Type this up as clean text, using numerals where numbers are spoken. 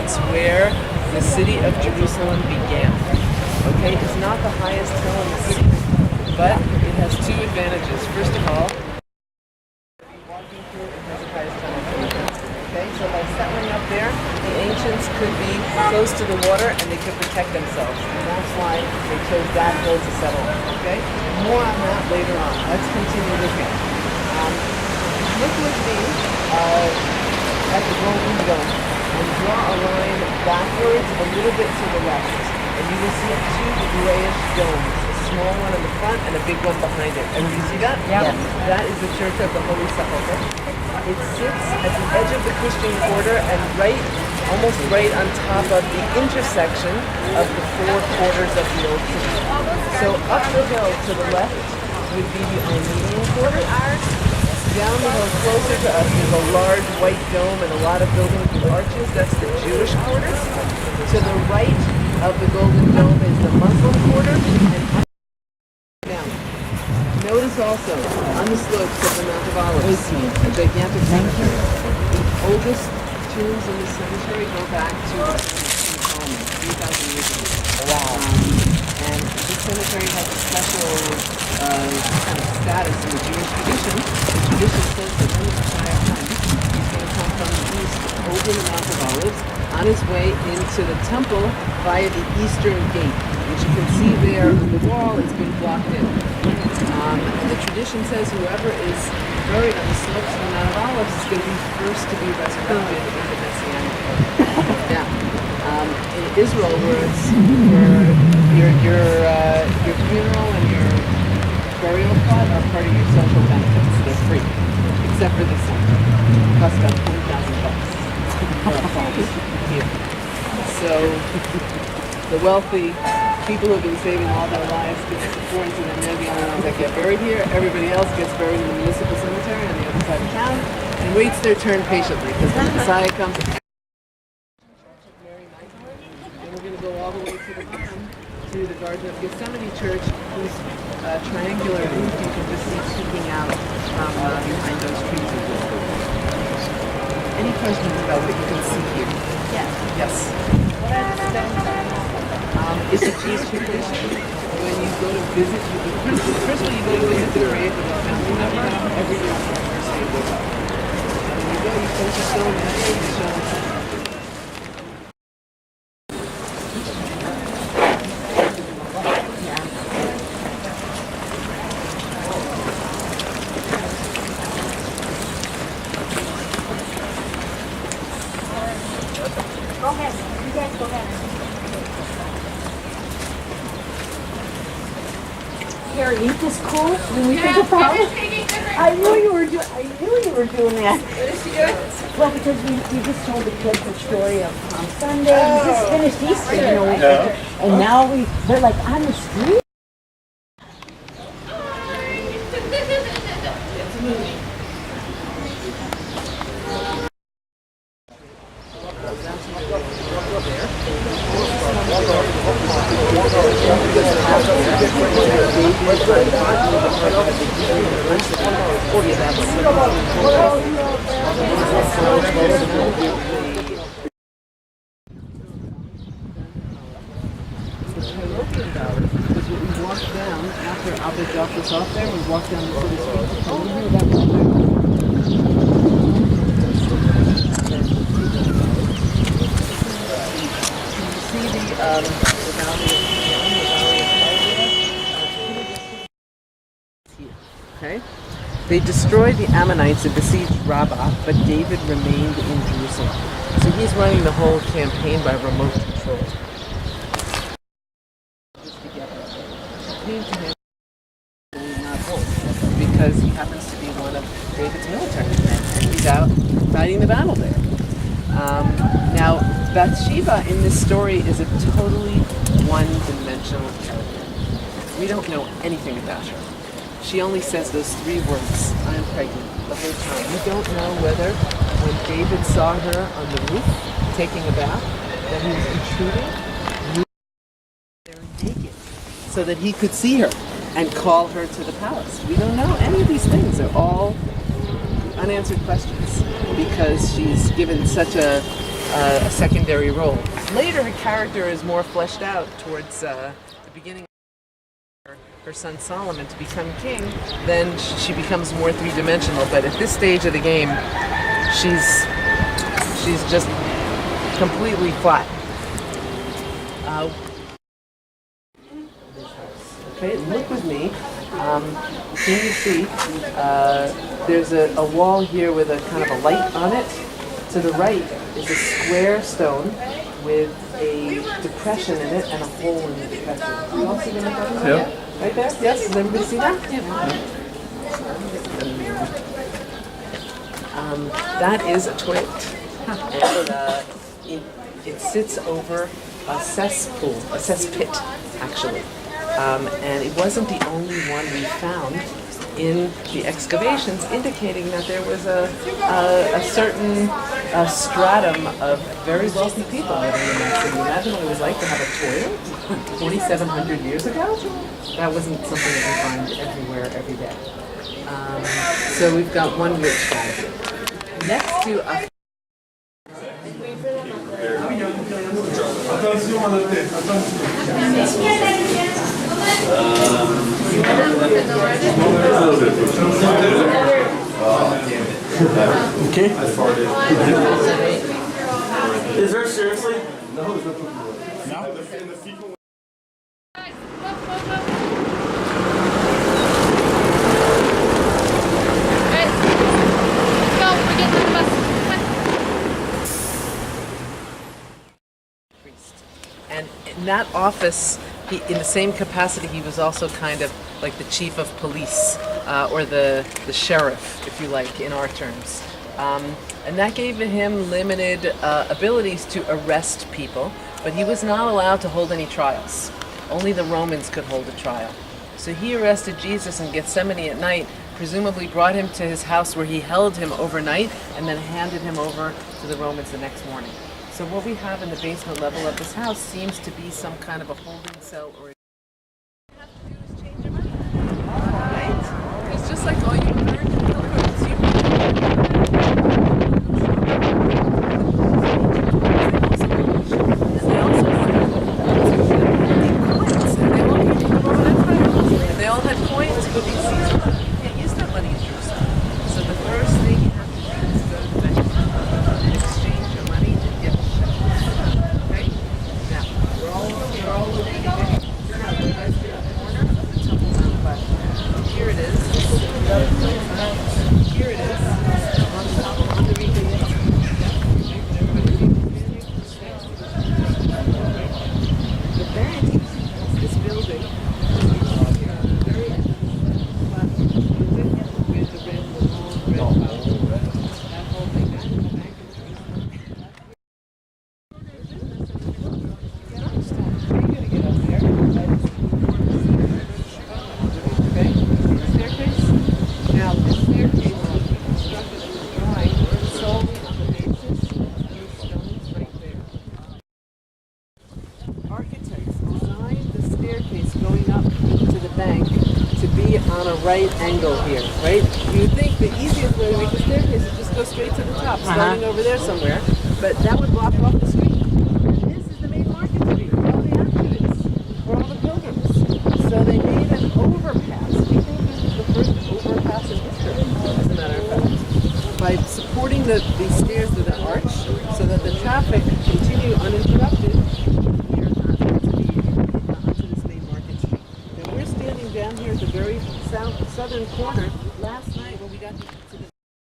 It's where the city of Jerusalem began. Okay, it's not the highest hill in the city, but it has two advantages. First of all, walking through it has the highest tunnel. Okay, so by settling up there, the ancients could be close to the water and they could protect themselves. And that's why they chose that hill to settle on. Okay, more on that later on. Let's continue looking. Look with me at the Golden Dome and draw a line backwards a little bit to the left. And you will see two grayish domes, a small one in the front and a big one behind it. Everybody see that? Yep. That is the Church of the Holy Sepulchre. It sits at the edge of the Christian quarter and almost right on top of the intersection of the four quarters of the old city. So up the hill to the left would be the Armenian quarter. Down the hill closer to us is a large white dome and a lot of buildings with arches. That's the Jewish quarter. To the right of the Golden Dome is the Muslim quarter. And down. Notice also on the slopes of the Mount of Olives, a gigantic cemetery. The oldest tombs in the cemetery go back to King Solomon, 3,000 years ago. Wow. And this cemetery has a special kind of status in the Jewish tradition. The tradition says that when the Messiah comes, he's going to come from the east over the Mount of Olives on his way into the temple via the eastern gate, which you can see there on the wall. It's been blocked in. And the tradition says whoever is buried on the slopes of the Mount of Olives is going to be first to be resurrected in the Messianic era. Now, in Israel, where your funeral and your burial plot are part of your social benefits. They're free, except for this one. It costs about $20,000 for a plot here. So the wealthy people who've been saving all their lives get it's important to them. They're the only ones that get buried here. Everybody else gets buried in the municipal cemetery on the other side of town and waits their turn patiently because when the Messiah comes. And we're going to go all the way to the bottom to the Garden of Gethsemane Church, whose triangular roof you can just see peeking out from behind those trees. Any questions about what you can see here? Yes. Yes. What are the stones? It's a Jewish tradition. When you go to visit, first of all, you go to visit the grave of a family member. Every year on the first day of the week. And when you go, you place a stone in there, you show them. Go ahead. You guys go ahead. Here, ain't this cool? When we think about it, I knew you were doing that. What is she doing? Well, because we just told the kids the story of Palm Sunday. We just finished Easter, you know. And now they're like on the street. Because we walked down after Albert dropped us off there. We walked down the city street to come in here. That was Can you see the valley of Okay? They destroyed the Ammonites and besieged Rabbah, but David remained in Jerusalem. So he's running the whole campaign by remote control. Came to him not home because he happens to be one of David's military men and he's out fighting the battle there. Now Bathsheba in this story is a totally one-dimensional character. We don't know anything about her. She only says those three words, "I'm pregnant," the whole time. We don't know whether when David saw her on the roof taking a bath that he was intruding there naked so that he could see her and call her to the palace. We don't know any of these things. They're all unanswered questions because she's given such a a secondary role. Later, her character is more fleshed out towards the beginning. Her son Solomon to become king, then she becomes more three-dimensional. But at this stage of the game, she's just completely flat. Okay, look with me. Can you see? There's a wall here with a kind of a light on it. To the right is a square stone with a depression in it and a hole in the depression. Do you all see what I'm talking about? Yeah. Right there? Yes? Does everybody see that? That is a toilet. And it sits over a cesspool, a cesspit, actually. And it wasn't the only one we found in the excavations, indicating that there was a certain stratum of very wealthy people living in that city. Imagine what it was like to have a toilet 4,700 years ago. That wasn't something that we find everywhere, every day. So we've got one rich guy here. Next to a Okay. Is there seriously? No. And in that office, in the same capacity, he was also kind of like the chief of police, or the sheriff, if you like, in our terms. And that gave him limited abilities to arrest people, but he was not allowed to hold any trials. Only the Romans could hold a trial. So he arrested Jesus in Gethsemane at night, presumably brought him to his house where he held him overnight, and then handed him over to the Romans the next morning. So what we have in the basement level of this house seems to be some kind of a holding cell or it's just like all you American pilgrims. They all had coins with these seasons. You can't use that money in Jerusalem. So the first thing you have to do is go to the bank and exchange your money and get it. Okay? Now, we're all looking at here it is. Here it is. On the the bank, this building, very with the red, the long red, that whole thing, that is the bank of Jerusalem. You're gonna get up there. Okay, staircase. Now this staircase was constructed and designed solely on the basis of those stones right there. Architects designed the staircase going up to the bank to be on a right angle here, right? You would think the easiest way to make the staircase is just go straight to the top, starting over there somewhere, but that would block off the street. And this is the main market street for all the activists, for all the pilgrims. So they made an overpass. We think this is the first overpass in history, as a matter of fact, by supporting these stairs with an arch so that the traffic could continue uninterrupted here onto this main market street. Now we're standing down here at the very southern corner. Last night when we got to the